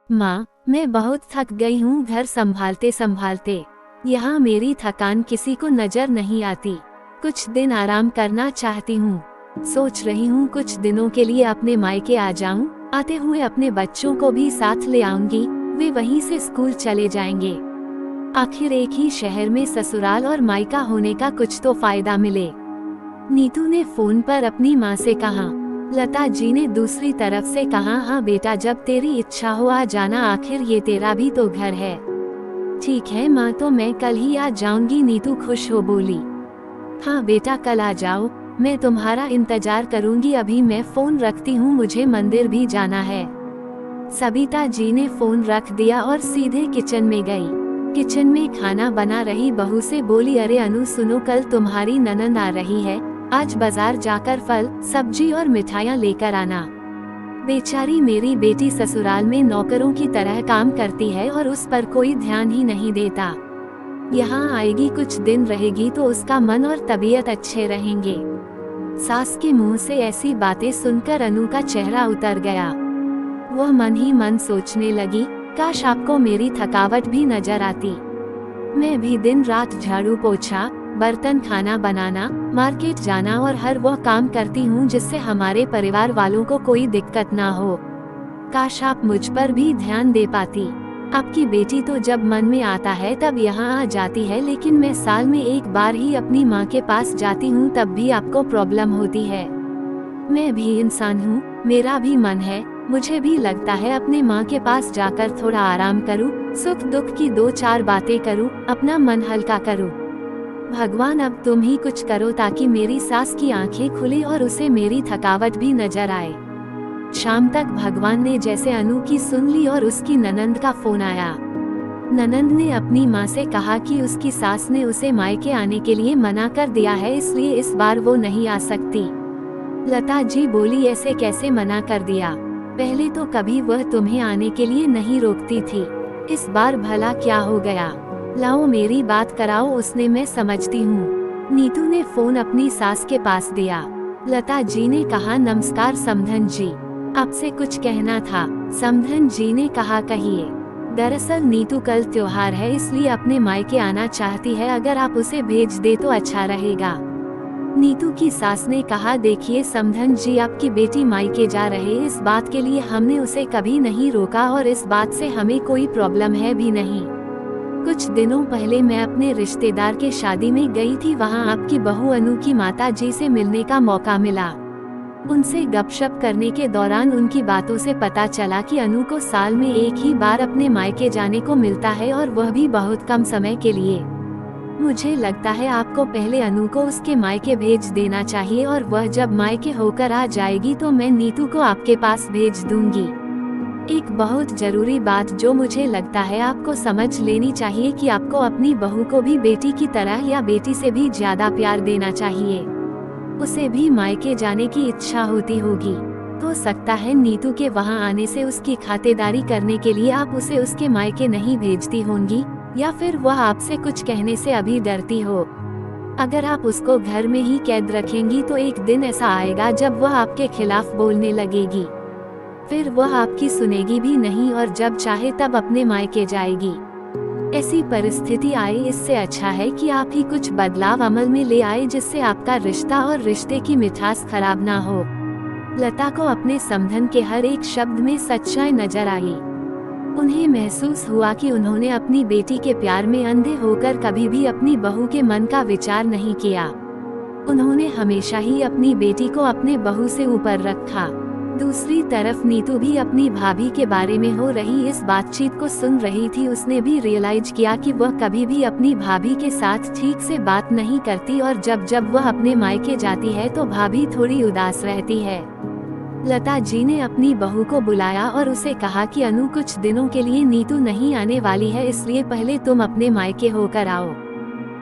माँ, मैं बहुत थक गई हूँ घर संभालते संभालते। यहाँ मेरी थकान किसी को नजर नहीं आती। कुछ दिन आराम करना चाहती हूँ। सोच रही हूँ कुछ दिनों के लिए अपने मायके आ जाऊँ। आते हुए अपने बच्चों को भी साथ ले आऊंगी, वे वहीं से स्कूल चले जाएंगे। आखिर एक ही शहर में ससुराल और मायका होने का कुछ तो फायदा मिले। नीतू ने फोन पर अपनी माँ से कहा। लता जी ने दूसरी तरफ से कहा, हाँ बेटा, जब तेरी इच्छा हो आ जाना, आखिर ये तेरा भी तो घर है। ठीक है माँ, तो मैं कल ही आ जाऊंगी, नीतू खुश हो बोली। हाँ बेटा, कल आ जाओ, मैं तुम्हारा इंतजार करूंगी। अभी मैं फोन रखती हूँ, मुझे मंदिर भी जाना है। सबिता जी ने फोन रख दिया और सीधे किचन में गई। किचन में खाना बना रही बहू से बोली, अरे अनु सुनो, कल तुम्हारी ननंद आ रही है, आज बाजार जाकर फल, सब्जी और मिठाइयाँ लेकर आना। बेचारी मेरी बेटी ससुराल में नौकरों की तरह काम करती है और उस पर कोई ध्यान ही नहीं देता। यहाँ आएगी, कुछ दिन रहेगी तो उसका मन और तबीयत अच्छे रहेंगे। सास के मुंह से ऐसी बातें सुनकर अनु का चेहरा उतर गया। वह मन ही मन सोचने लगी, काश आपको मेरी थकावट भी नजर आती। मैं भी दिन रात झाड़ू पोछा, बर्तन, खाना बनाना, मार्केट जाना और हर वह काम करती हूँ जिससे हमारे परिवार वालों को कोई दिक्कत ना हो। काश आप मुझ पर भी ध्यान दे पाती। आपकी बेटी तो जब मन में आता है तब यहाँ आ जाती है, लेकिन मैं साल में एक बार ही अपनी माँ के पास जाती हूँ, तब भी आपको प्रॉब्लम होती है। मैं भी इंसान हूँ, मेरा भी मन है, मुझे भी लगता है अपने माँ के पास जाकर थोड़ा आराम करूँ, सुख दुख की दो चार बातें करूँ, अपना मन हल्का करूँ। भगवान, अब तुम ही कुछ करो ताकि मेरी सास की आंखें खुले और उसे मेरी थकावट भी नजर आए। शाम तक भगवान ने जैसे अनु की सुन ली और उसकी ननंद का फोन आया। ननंद ने अपनी माँ से कहा कि उसकी सास ने उसे मायके आने के लिए मना कर दिया है, इसलिए इस बार वो नहीं आ सकती। लता जी बोली, ऐसे कैसे मना कर दिया? पहले तो कभी वह तुम्हें आने के लिए नहीं रोकती थी, इस बार भला क्या हो गया? लाओ मेरी बात कराओ उसने, मैं समझती हूँ। नीतू ने फोन अपनी सास के पास दिया। लता जी ने कहा, नमस्कार समधन जी, आपसे कुछ कहना था। समधन जी ने कहा, कहिए। दरअसल नीतू कल त्योहार है, इसलिए अपने मायके आना चाहती है, अगर आप उसे भेज दे तो अच्छा रहेगा। नीतू की सास ने कहा, देखिए समधन जी, आपकी बेटी मायके जा रहे, इस बात के लिए हमने उसे कभी नहीं रोका और इस बात से हमें कोई प्रॉब्लम है भी नहीं। कुछ दिनों पहले मैं अपने रिश्तेदार के शादी में गई थी, वहाँ आपकी बहू अनु की माता जी से मिलने का मौका मिला। उनसे गपशप करने के दौरान उनकी बातों से पता चला कि अनु को साल में एक ही बार अपने मायके जाने को मिलता है और वह भी बहुत कम समय के लिए। मुझे लगता है आपको पहले अनु को उसके मायके भेज देना चाहिए और वह जब मायके होकर आ जाएगी तो मैं नीतू को आपके पास भेज दूंगी। एक बहुत जरूरी बात जो मुझे लगता है आपको समझ लेनी चाहिए कि आपको अपनी बहू को भी बेटी की तरह या बेटी से भी ज्यादा प्यार देना चाहिए। उसे भी मायके जाने की इच्छा होती होगी, हो सकता है नीतू के वहां आने से उसकी खातिरदारी करने के लिए आप उसे उसके मायके नहीं भेजती होंगी, या फिर वह आपसे कुछ कहने से अभी डरती हो। अगर आप उसको घर में ही कैद रखेंगी तो एक दिन ऐसा आएगा जब वह आपके खिलाफ बोलने लगेगी, फिर वह आपकी सुनेगी भी नहीं और जब चाहे तब अपने मायके जाएगी। ऐसी परिस्थिति आए, इससे अच्छा है कि आप ही कुछ बदलाव अमल में ले आए जिससे आपका रिश्ता और रिश्ते की मिठास खराब ना हो। लता को अपने समधन के हर एक शब्द में सच्चाई नजर आई। उन्हें महसूस हुआ कि उन्होंने अपनी बेटी के प्यार में अंधे होकर कभी भी अपनी बहू के मन का विचार नहीं किया। उन्होंने हमेशा ही अपनी बेटी को अपने बहू से ऊपर रखा। दूसरी तरफ नीतू भी अपनी भाभी के बारे में हो रही इस बातचीत को सुन रही थी। उसने भी रियलाइज किया कि वह कभी भी अपनी भाभी के साथ ठीक से बात नहीं करती और जब जब वह अपने मायके जाती है तो भाभी थोड़ी उदास रहती है। लता जी ने अपनी बहू को बुलाया और उसे कहा कि अनु कुछ दिनों के लिए नीतू नहीं आने वाली है, इसलिए पहले तुम अपने मायके होकर आओ।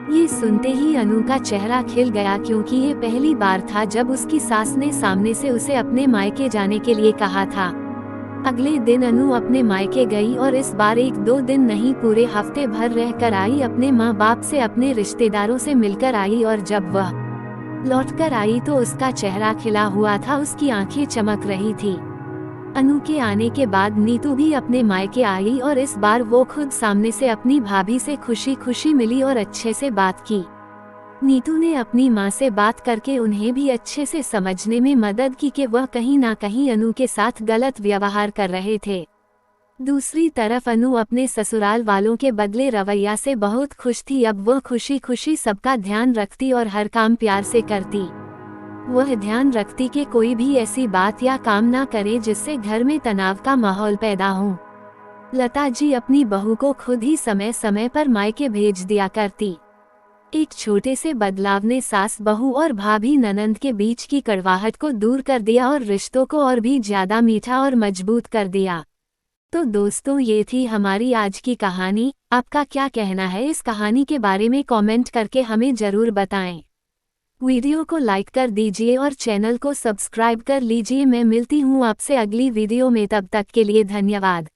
ये सुनते ही अनु का चेहरा खिल गया, क्योंकि ये पहली बार था जब उसकी सास ने सामने से उसे अपने मायके जाने के लिए कहा था। अगले दिन अनु अपने मायके गई और इस बार 1-2 दिन नहीं, पूरे हफ्ते भर रहकर आई। अपने माँ बाप से, अपने रिश्तेदारों से मिलकर आई और जब वह लौटकर आई तो उसका चेहरा खिला हुआ था, उसकी आंखें चमक रही थी। अनु के आने के बाद नीतू भी अपने मायके आई और इस बार वो खुद सामने से अपनी भाभी से खुशी खुशी मिली और अच्छे से बात की। नीतू ने अपनी माँ से बात करके उन्हें भी अच्छे से समझने में मदद की कि वह कहीं ना कहीं अनु के साथ गलत व्यवहार कर रहे थे। दूसरी तरफ अनु अपने ससुराल वालों के बदले रवैया से बहुत खुश थी। अब वह खुशी खुशी सबका ध्यान रखती और हर काम प्यार से करती। वह ध्यान रखती कि कोई भी ऐसी बात या काम ना करे जिससे घर में तनाव का माहौल पैदा हो। लता जी अपनी बहू को खुद ही समय समय पर मायके भेज दिया करती। एक छोटे से बदलाव ने सास बहू और भाभी ननंद के बीच की कड़वाहट को दूर कर दिया और रिश्तों को और भी ज्यादा मीठा और मजबूत कर दिया। तो दोस्तों, ये थी हमारी आज की कहानी। आपका क्या कहना है इस कहानी के बारे में कमेंट करके हमें जरूर बताएं। वीडियो को लाइक कर दीजिए और चैनल को सब्सक्राइब कर लीजिए। मैं मिलती हूँ आपसे अगली वीडियो में, तब तक के लिए धन्यवाद।